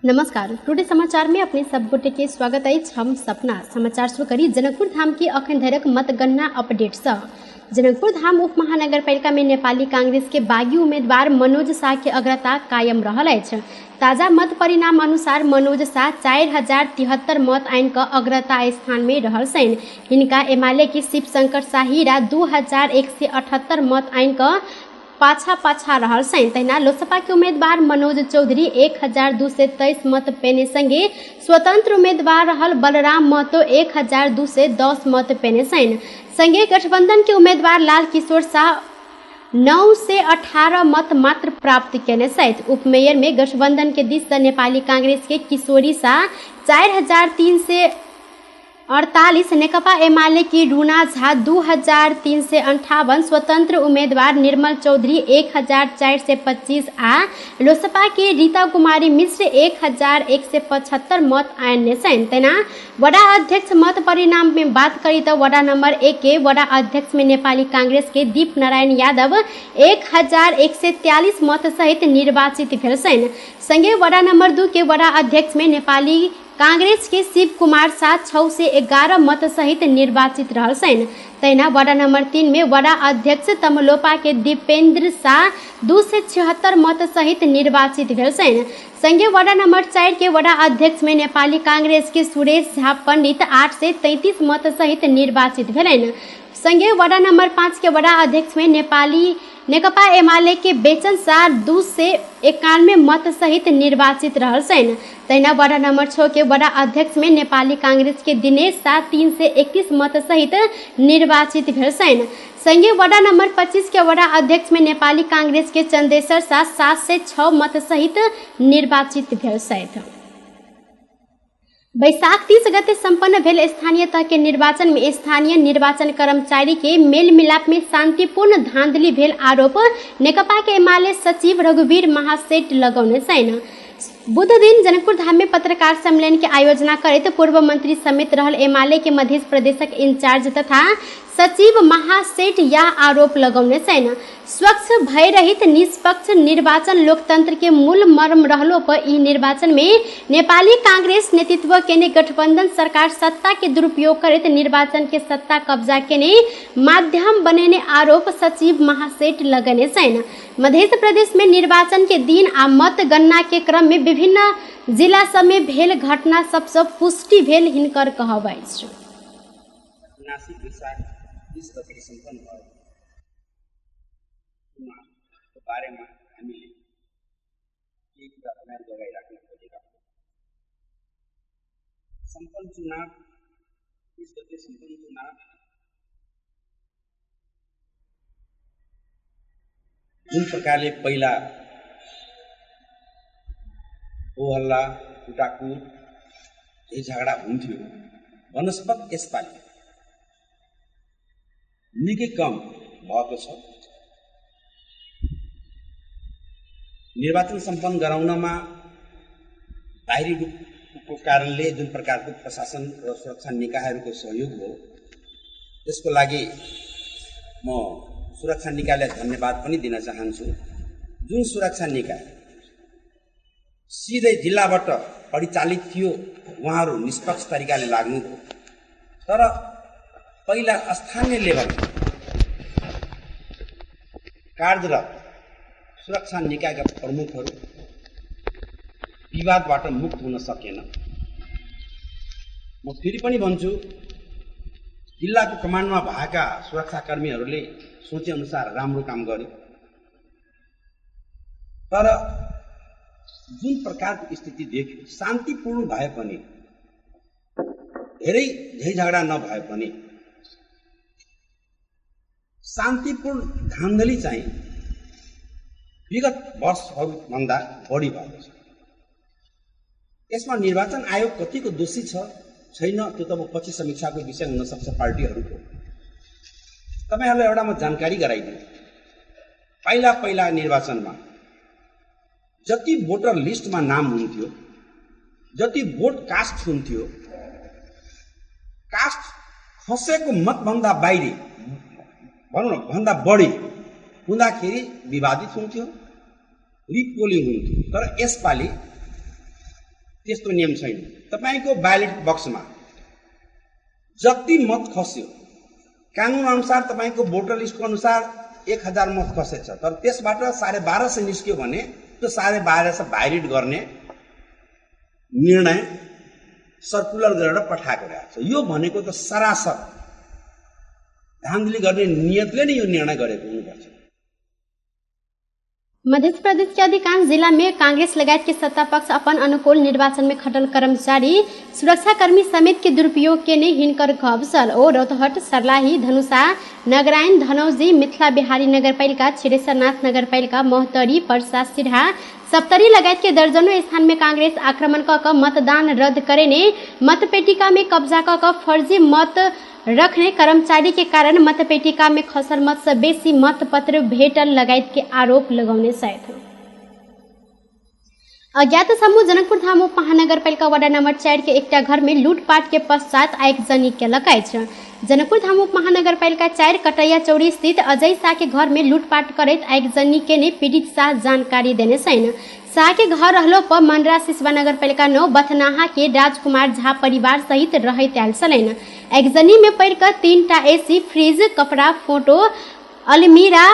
नमस्कार, टुडे समाचार में अपने सब गोटे के स्वागत है। हम सपना समाचार शुरू करी जनकपुर धाम की अखन धरक मतगणना अपडेट से। जनकपुर धाम उप महानगरपालिका में नेपाली कांग्रेस के बागी उम्मीदवार मनोज शाह के अग्रता कायम रहल अछि। ताजा मत परिणाम अनुसार मनोज शाह 4073 मत आनि कऽ अग्रता स्थान में रहल छनि। हिनका एमाले के शिव शंकर शाहीरा 2178 मत आनि कऽ पाछा रहल छनि। तहिना लोजपा के उम्मीदवार मनोज चौधरी 1223 मत पेने संगे स्वतंत्र उम्मीदवार रहल बलराम महतो 1210 मत पेने छनि। संगे गठबंधन के उम्मीदवार लाल किशोर शाह 9 से 18 मत मात्र प्राप्त केने छथि। उपमेयर में गठबंधन के दिस से नेपाली कांग्रेस के किशोरी शाह 4348, नेकपा एमाले की रूना झा 2358, स्वतंत्र उम्मीदवार निर्मल चौधरी 1425 आ लोजपा के रीता कुमारी मिश्र 1175 मत आने छन्। तेना वडा अध्यक्ष मत परिणाम में बात करी तो वडा नंबर 1 के वडा अध्यक्ष में नेपाली कांग्रेस के दीप नारायण यादव 1143 मत सहित निर्वाचित भेल छन्। संगे वडा नंबर 2 के वडा अध्यक्ष में नेपाली कांग्रेस के शिव कुमार शाह 6 से 11 मत सहित निर्वाचित रहल छन्। तहिना वडा नंबर 3 में वडा अध्यक्ष तमलोपा के दीपेंद्र शाह 2 से 76 मत सहित निर्वाचित भेल छन्। संगे वडा नंबर 4 के वडा अध्यक्ष में नेपाली कांग्रेस के सुरेश झा पंडित 8 से 33 मत सहित निर्वाचित भेलनि। संगे वडा नंबर 5 के वडा अध्यक्ष में नेकपा एमाले के बेचन शाह 2 से 91 मत सहित निर्वाचित रहल छन्। तहिना वडा नंबर 6 के वडा अध्यक्ष में नेपाली कांग्रेस के दिनेश शाह 3 से 21 मत सहित निर्वाचित भेल छन्। संगे वडा नंबर 25 के वडा अध्यक्ष में नेपाली कांग्रेस के चंदेश्वर शाह 7 से 6 मत सहित निर्वाचित भेल छथि। बैसाख 30 गते संपन्न भेल स्थानीय तह के निर्वाचन में स्थानीय निर्वाचन कर्मचारी के मेल मिलाप में शांतिपूर्ण धांधली भेल आरोप नेकपा के एमाले सचिव रघुवीर महासेठ लगौने छन्। बुध दिन जनकपुर धाम में पत्रकार सम्मेलन के आयोजना करते पूर्व मंत्री समेत रहल एमाले के मध्य प्रदेशक इंचार्ज तथा सचिव महासेठ यह आरोप लगौने छन्। स्वच्छ भय रहित निष्पक्ष निर्वाचन लोकतंत्र के मूल मर्म रहलो पर ई निर्वाचन में नेपाली कांग्रेस नेतृत्व केने गठबंधन सरकार सत्ता के दुरुपयोग करते निर्वाचन के सत्ता कब्जा केने माध्यम बनेने आरोप सचिव महासेठ लगने छन्। मध्य प्रदेश में निर्वाचन के दिन आ मतगणना के क्रम में विभिन्न जिला सब में भेल घटना सबसे पुष्टि भेल हिनकर कहब अछि। बारे में हामीले केही कुरा बयान गरिराख्न खोजेका छौँ। सम्पन्न चुनाव 30 गते सम्पन्न चुनाव जुन प्रकारले पहिला हो हल्ला कुटाकुट झगडा हुन्थ्यो वनस्पत यसपालि निकै कम भएको छ। निर्वाचन सम्पन्न गराउनमा बाहिरी रूपको कारणले जुन प्रकारको प्रशासन र सुरक्षा निकायहरूको सहयोग हो त्यसको लागि म सुरक्षा निकायलाई धन्यवाद पनि दिन चाहन्छु। जुन सुरक्षा निकाय सिधै जिल्लाबाट परिचालित थियो उहाँहरू निष्पक्ष तरिकाले लाग्नुभयो। तर पहिला स्थानीय लेभलमा कार्यरत सुरक्षा निकायका प्रमुखहरू विवादबाट मुक्त हुन सकेन। म फेरि पनि भन्छु, जिल्लाको कमान्डमा भएका सुरक्षाकर्मीहरूले सोचे अनुसार राम्रो काम गरे। तर जुन प्रकारको स्थिति देखियो शान्तिपूर्ण भए पनि धेरै झैझगडा नभए पनि शान्तिपूर्ण धांधली चाहिँ विगत वर्षहरूभन्दा बढी भएको छ। यसमा निर्वाचन आयोग कतिको दोषी छैन त्यो त म पछि समीक्षाको विषय हुन सक्छ पार्टीहरूको। तपाईहरुलाई एउटा म जानकारी गराइदिन्छु। पहिला निर्वाचनमा जति भोटर लिस्टमा नाम हुन्थ्यो, जति भोट कास्ट हुन्थ्यो, कास्ट खसेको मतभन्दा बाहिरी भन्दा बढी हुँदाखेरि विवादित हुन्थ्यो, रिपोलिङ हुन्थ्यो। तर यसपालि त्यस्तो नियम छैन। तपाईको ब्यालेट बक्समा जति मत खस्यो कानुन अनुसार तपाईको भोटर लिस्टको अनुसार 1000 मत खसेछ, तर त्यसबाट 1250 निस्क्यो भने त्यो 1250 भाइलेट गर्ने निर्णय सर्कुलर गरेर पठाएको रहेछ। यो भनेको त सरासर धाँधली गर्ने नियतले नै यो निर्णय गरेको हुनुपर्छ। मध्य प्रदेश के अधिकांश जिला में कांग्रेस लगायत के सत्ता पक्ष अपन अनुकूल निर्वाचन में खटल कर्मचारी सुरक्षाकर्मी समेत के दुरुपयोग के ने हिनकर गबसल ओ रौतहट, सर्लाही, धनुषा, नगरायन, धनौजी, मिथिला बिहारी नगरपालिका, छिरेसरनाथ नगरपालिका, मोहतरी, पर्सा, सिरहा, सप्तरी लगायत के दर्जनों स्थान में कांग्रेस आक्रमण क मतदान रद्द करे ने मतपेटिका में कब्जा क फर्जी मत रखने कर्मचारी के कारण मतपेटिका में खसल मत से बेसी मतपत्र भेटल लगायत के आरोप लगाउने सहित अज्ञात समूह जनकपुर धाम उप महानगरपालिका वडा नंबर 4 के एकटा घर में लूटपाट के पश्चात आग जनी के लगाइत छ। जनकपुर धाम उप महानगरपालिका 4 कटैया चौरी स्थित अजय शाह के घर में लूटपाट करैत आगजनी के ने पीड़ित शाह जानकारी देने छैन। शाह के घर रहलो पर मंडरा सिसवा नगरपालिका 9 बथनाहा के राजकुमार झा परिवार सहित रहैत आयल छलैन। आगजनी में पड़ कर 3टा एसी, फ्रिज, कपड़ा, फोटो, अलमीरा,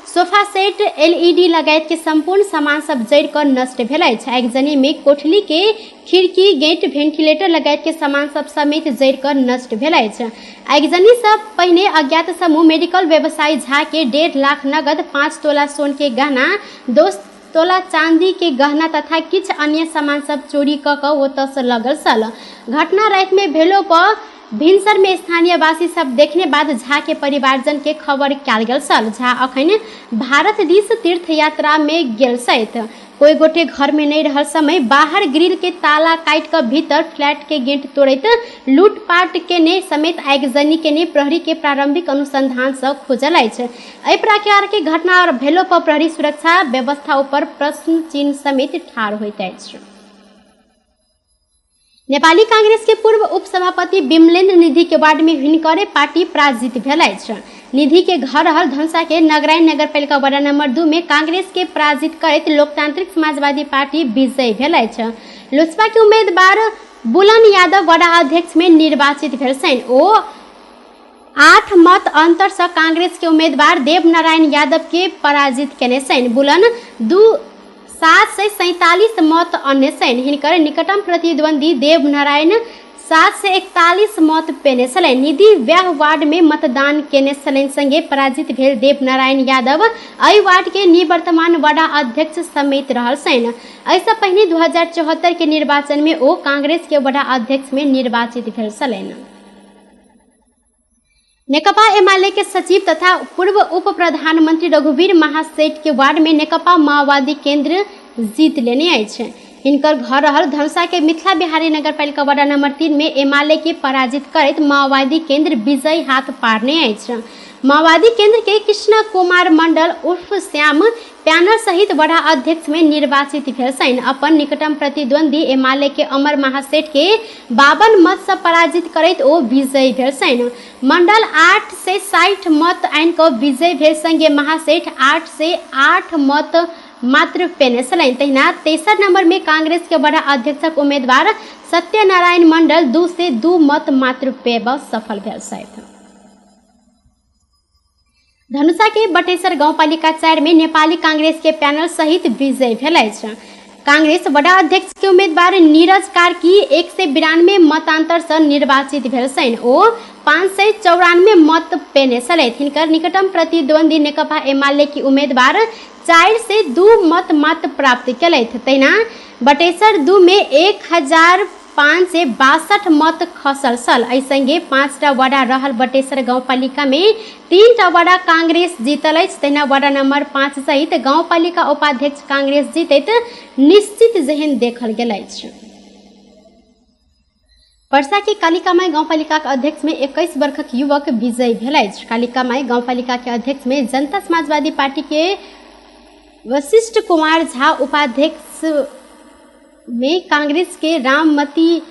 सोफा सेट, एलईडी लगायत के संपूर्ण सामान सब जड़ कर नष्ट भेलै छै। आगजनी में कोठली के खिड़की, गेट, वेंटिलेटर लगायत के सामान सब समेत जड़ कर नष्ट भेलै छै। आगजनी सब पहिने अज्ञात समूह मेडिकल व्यवसायी झा के 1.5 लाख नगद, 5 तोला सोन के गहना, 2 तोला चांदी के गहना तथा किछ अन्य सामान सब चोरी क ओतऽ से लगल छल। घटना रात में भेलो पर भिनसर में स्थानीय वासी सब देखने बाद झा के परिवारजन के खबर कयल गेल छल। झा अखन भारत दिस तीर्थ यात्रा में गेल छथि। कोई गोटे घर में नहीं रहल समय बाहर ग्रिल के ताला काट कर भीतर फ्लैट के गेट तोड़ैत लूटपाट के ने समेत आगजनी के ने प्रहरी के प्रारंभिक अनुसंधान से खोजल अछि। एहि प्रकार के घटना और भेलो पर प्रहरी सुरक्षा व्यवस्था ऊपर प्रश्न चिन्ह समेत ठाढ़ होइत अछि। नेपाली कांग्रेस के पूर्व उप सभापति विमलेन्द्र निधि के वार्ड में हिनकरे पार्टी पराजित भेल अछि। निधि के घर रहल धनुषा के नगरायन नगरपालिका वार्ड नंबर 2 में कांग्रेस के पराजित करैत लोकतांत्रिक समाजवादी पार्टी विजयी भेल अछि। लोजपा के उम्मीदवार बुलन यादव वार्ड अध्यक्ष में निर्वाचित भेल छथि। ओ 8 मत अंतर से कांग्रेस के उम्मीदवार देवनारायण यादव के पराजित केने छथि। बुलन 747 मत अन्य छथि। हिनकर निकटम प्रतिद्वंदी देवनारायण 741 मत पेने छलनि। निधि व्याह वार्ड में मतदान केने छलनि। संगे पराजित भेल देवनारायण यादव एहि वार्ड के निवर्तमान वार्ड अध्यक्ष समेत रहल छनि। एहिसँ पहिने 2074 के निर्वाचन में ओ कांग्रेस के वार्ड अध्यक्ष में निर्वाचित भेल छलनि। नेकपा एमाले के सचिव तथा पूर्व उप प्रधानमंत्री रघुवीर महासेठ के वार्ड में नेकपा माओवादी केंद्र जीत लेने अछि। हिनकर घर रहल धनुषा के मिथिला बिहारी नगरपालिका वार्ड नंबर 3 में एमाले के पराजित करैत माओवादी केंद्र विजयी हाथ पारने अछि। माओवादी केंद्र के कृष्ण कुमार मंडल उर्फ श्याम पैनल सहित वार्ड अध्यक्ष में निर्वाचित भेल छथि। अपन निकटम प्रतिद्वंदी एमाले के अमर महासेठ के 52 मत से पराजित करैत ओ विजयी भेल छथि। मंडल 8 से 60 मत आनि कऽ विजयी भेल। संगे महासेठ 8 से 8 मत मात्र पेने छलनि। तहिना तेसर नंबर में कांग्रेस के वार्ड अध्यक्षक उम्मीदवार सत्यनारायण मंडल 2 से 2 मत मात्र पेब सफल भेल छथि। धनुषा के बटेसर गांवपालिका 4 में नेपाली कांग्रेस के पैनल सहित विजय भेल अछि। कांग्रेस वार्ड अध्यक्ष के उम्मीदवार नीरज कार्की 192 मतांतर से निर्वाचित भेल छथि। ओ 594 मत पेने छलथि। हिनकर निकटम प्रतिद्वंदी नेकपा एमाले की उम्मीदवार 4 से 2 मत मात्र प्राप्त केलथि। तहिना बटेसर 2 में 1562 मत खसल छल। एहि संगे 5टा वार्ड रहल बटेसर गांवपालिका में 3टा वार्ड कांग्रेस जीतल अछि। तहिना वार्ड नंबर 5 सहित गांवपालिका उपाध्यक्ष कांग्रेस जीतैत निश्चित जेहन देखल गेल अछि। पर्सा के कालिकामाई गांवपालिका के अध्यक्ष में 21 वर्षक युवक विजयी भेल अछि। कालिकामाई गांवपालिका के अध्यक्ष में जनता समाजवादी पार्टी के वशिष्ठ कुमार झा, उपाध्यक्ष में कांग्रेस के राममती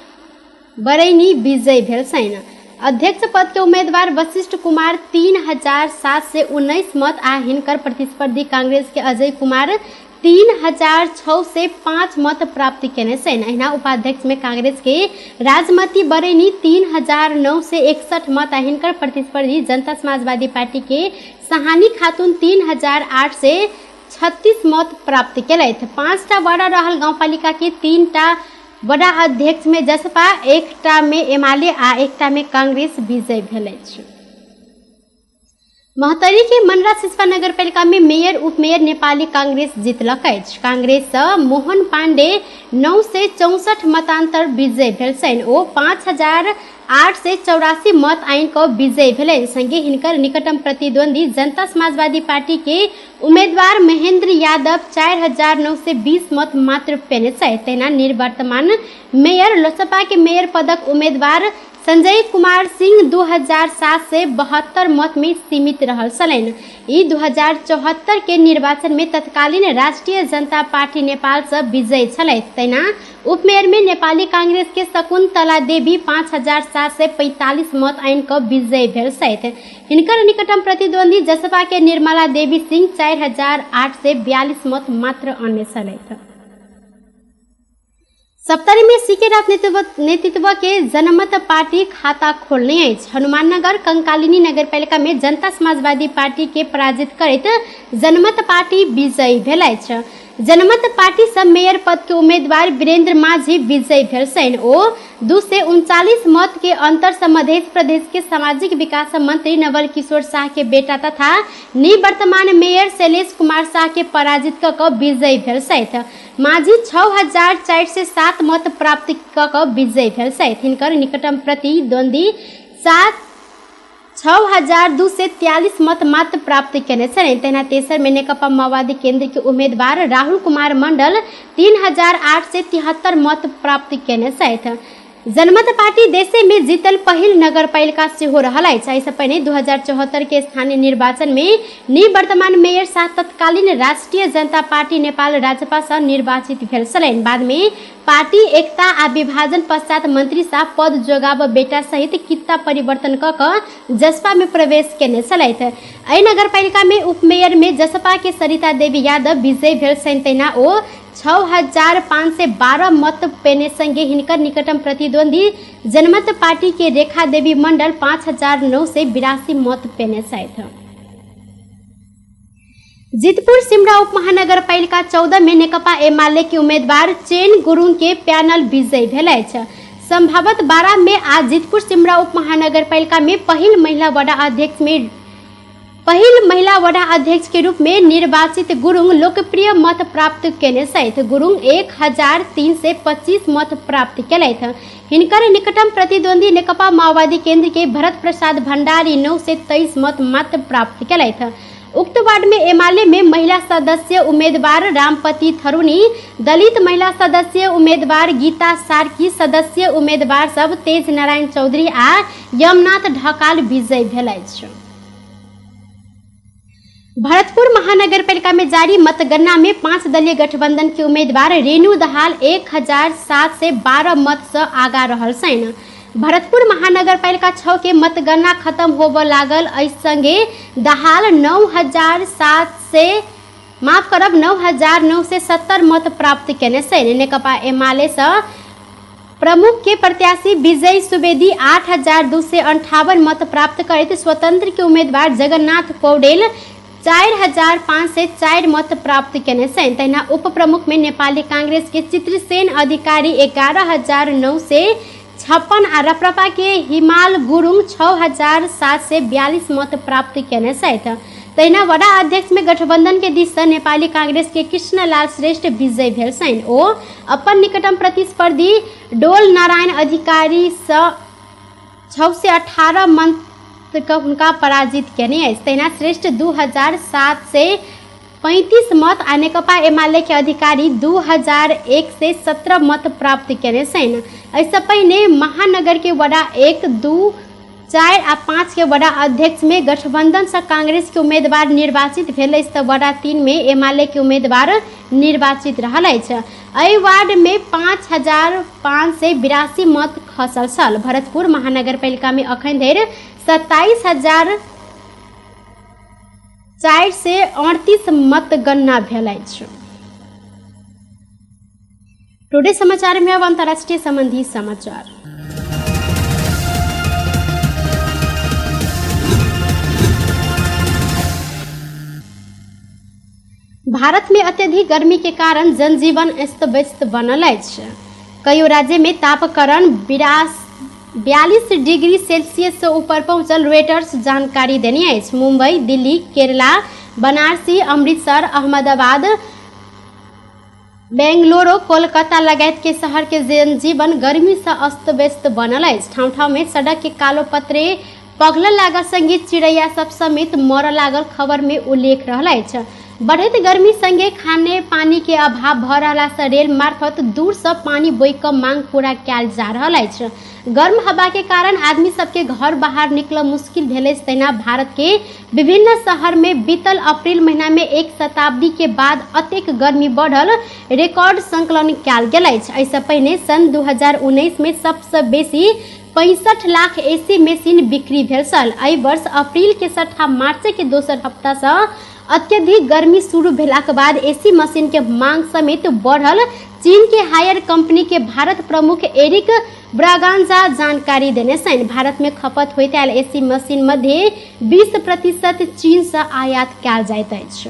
बरैनी विजयी भेल छथि। अध्यक्ष पद के उम्मीदवार वशिष्ठ कुमार 3719 मत आ हिनकर प्रतिस्पर्धी कांग्रेस के अजय कुमार 3006 से 5 मत प्राप्त केने छन्। अहिना उपाध्यक्ष में कांग्रेस के राजमती बरेनी 3009 से 61 मत आ हिनकर प्रतिस्पर्धी जनता समाजवादी पार्टी के सहानी खातून 3008 से 36 मत प्राप्त केलथि। 5टा वडा रहल गाउँपालिका के 3टा वडा अध्यक्ष में जसपा, 1टा में एमाले आ 1टा में कांग्रेस विजय भेल अछि। महतरी के मनरा सिसपा नगरपालिका में मेयर उपमेयर नेपाली कांग्रेस जीतलक अछि। कांग्रेस मोहन पांडे 9 से 64 मतांतर विजय भेल छनि। ओ 5008 से 84 मत आइन क विजय भेलनि। संगे हिनकर निकटतम प्रतिद्वंदी जनता समाजवादी पार्टी के उम्मीदवार महेंद्र यादव 4009 से 20 मत मात्र पेने छथि। तेना निवर्तमान मेयर लोसपा के मेयर पदक उम्मीदवार संजय कुमार सिंह 2007 से 72 मत में सीमित रहल छलनि। ई 2074 के निर्वाचन में तत्कालीन राष्ट्रीय जनता पार्टी नेपाल से विजयी छलथि। तेना उपमेयर में नेपाली कांग्रेस के शकुन्तला देवी 5007 से 45 मत आइन क विजयी भेल छथि। हिनकर निकटतम प्रतिद्वंदी जसपा के निर्मला देवी सिंह 4008 से 42 मत मात्र आने छलथि। सप्तरी में सीके रात नेतृत्व के जनमत पार्टी खाता खोलने अछि। हनुमाननगर कंकालिनी नगरपालिका में जनता समाजवादी पार्टी के पराजित करैत जनमत पार्टी विजयी भेल अछि। जनमत पार्टी सब मेयर पद के उम्मीदवार वीरेंद्र माझी विजयी भेल छनि। ओ 239 मत के अंतर से मध्य प्रदेश के सामाजिक विकास मंत्री नवल किशोर शाह के बेटा तथा निवर्तमान मेयर शैलेश कुमार शाह के पराजित क विजयी भेल छथि। माझी 6004 से 7 मत प्राप्त क विजयी भेल छथि। हिनकर निकटतम प्रतिद्वंदी 6002 से 43 मत मात्र प्राप्त केने छनि। तेना तेसर में नेकपा माओवादी केंद्र के उम्मीदवार राहुल कुमार मंडल 3008 से 73 मत प्राप्त केने छथि। जनमत पार्टी देशे में जीतल पहिल नगरपालिका सेहो रहल अछि। एहिसँ पहिने 2074 के स्थानीय निर्वाचन में निवर्तमान मेयर शाह तत्कालीन राष्ट्रीय जनता पार्टी नेपाल राजपा सँ निर्वाचित भेल छलनि। बाद में पार्टी एकता आ विभाजन पश्चात मंत्री शाह पद जोगाब बेटा सहित कित्ता परिवर्तन क जसपा में प्रवेश केने छलथि। एहि नगरपालिका में उपमेयर में जसपा के सरिता देवी यादव विजयी भेल छनि। तेना ओ 6005 से 12 मत पेने संगे हिनकर निकटतम प्रतिद्वंदी जनमत पार्टी के रेखा देवी मंडल 5009 से 82 मत पेने छथि। जीतपुर सिमरा उप महानगरपालिका 14 में नेकपा एमाले के उम्मीदवार चेन गुरुङ के पैनल विजयी भेल अछि। संभावत 12 में आज जीतपुर सिमरा उप महानगरपालिका में पहिल महिला वडा अध्यक्ष के रूप में निर्वाचित गुरुङ लोकप्रिय मत प्राप्त केने छथि। गुरुङ 1003 से 25 मत प्राप्त केलथि। हिनकर निकटतम प्रतिद्वंदी नेकपा माओवादी केंद्र के भरत प्रसाद भंडारी 9 से 23 मत मात्र प्राप्त केलथि। उक्त वार्ड में एमाले में महिला सदस्य उम्मीदवार रामपति थरुनी, दलित महिला सदस्य उम्मीदवार गीता सार्की, सदस्य उम्मीदवार सब तेज नारायण चौधरी आ यमनाथ ढकाल विजयी भेल अछि। भरतपुर महानगरपालिका में जारी मतगणना में 5 दलीय गठबंधन के उम्मीदवार रेणु दहाल 1007 से 12 मत से आगा रहल छनि। भरतपुर महानगरपालिका 6 के मतगणना खत्म होबय लागल। एहि संगे दहाल 9009 से 70 मत प्राप्त केने छनि। नेकपा एमाले से प्रमुख के प्रत्याशी विजय सुवेदी 8002 से 58 मत प्राप्त करैत स्वतंत्र के उम्मीदवार जगन्नाथ पौडेल 4005 से 4 मत प्राप्त केने छनि। तहिना उप प्रमुख में नेपाली कांग्रेस के चित्रसेन अधिकारी 11009 से 56 आ रप्रपा के हिमाल गुरुङ 6007 से 42 मत प्राप्त केने छथि। तहिना वडा अध्यक्ष में गठबंधन के दिस से नेपाली कांग्रेस के कृष्णलाल श्रेष्ठ विजयी भेल छनि। ओ अपन निकटतम प्रतिस्पर्धी डोल नारायण अधिकारी से 6 से 18 मत हुनका पराजित केने अछि। तहिना श्रेष्ठ 2007 से 35 मत आ नेकपा एमाले के अधिकारी 2001 से 17 मत प्राप्त केने छनि। एहिसँ पहिने महानगर के वडा 1, 2, 4 आ 5 के वडा अध्यक्ष में गठबंधन से कांग्रेस के उम्मीदवार निर्वाचित भेल अछि तऽ वडा 3 में एमाले के उम्मीदवार निर्वाचित रहल अछि। एहि वार्ड में 5005 से 82 मत खसल छल। भरतपुर महानगरपालिका में अखन धरि 27004 से 38 मतगणना भेल अछि। टुडे समाचार में अब अंतर्राष्ट्रीय संबंधी समाचार। भारत में अत्यधिक गर्मी के कारण जनजीवन अस्त व्यस्त बनल अछि। कई राज्य में तापकरण 42 डिग्री सेल्सियस से ऊपर पहुंचल रोइटर्स जानकारी देने अछि। मुंबई, दिल्ली, केरला, बनारसी, अमृतसर, अहमदाबाद, बेंगलुरु, कोलकाता लगायत के शहर के जनजीवन गर्मी से अस्त व्यस्त बनल अछि। ठाव ठाव में सड़क के कालो पत्रे पगल लागल संगे चिड़ैया सब समेत मर लागल खबर में उल्लेख रहल अछि। बढ़ैत गर्मी संगे खाने पानी के अभाव भ रहला से रेल मार्फत दूर से पानी बोइ क मांग पूरा कयल जा रहल अछि। गर्म हवा के कारण आदमी सबके घर बाहर निकलब मुश्किल भेल अछि। तहिना भारत के विभिन्न शहर में बीतल अप्रैल महीना में एक शताब्दी के बाद अत्यधिक गर्मी बढ़ल रिकॉर्ड संकलन कयल गेल अछि। एहिसँ पहिने सन 2019 में सबसे बेसी 65 लाख एसी मशीन बिक्री भेल छल। एहि वर्ष अप्रैल के 6 मार्च के दोसर हफ्ता से अत्यधिक गर्मी शुरू भेलाक बाद एसी मशीन के मांग समेत बढ़ल। चीन के हायर कंपनी के भारत प्रमुख एरिक ब्रागांजा जानकारी देने छनि। भारत में खपत होइत आयल एसी मशीन मध्ये 20% चीन से आयात कयल जाइत अछि।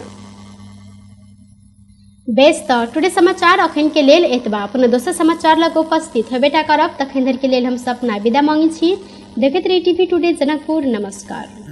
बेस टुडे समाचार अखन के लेल एतबा। अपन दोसर समाचार लग उपस्थित हेबेटा करब। तखन धरि के लेल हम सपना विदा मांगी छी। देखैत रही टीवी टुडे जनकपुर। नमस्कार।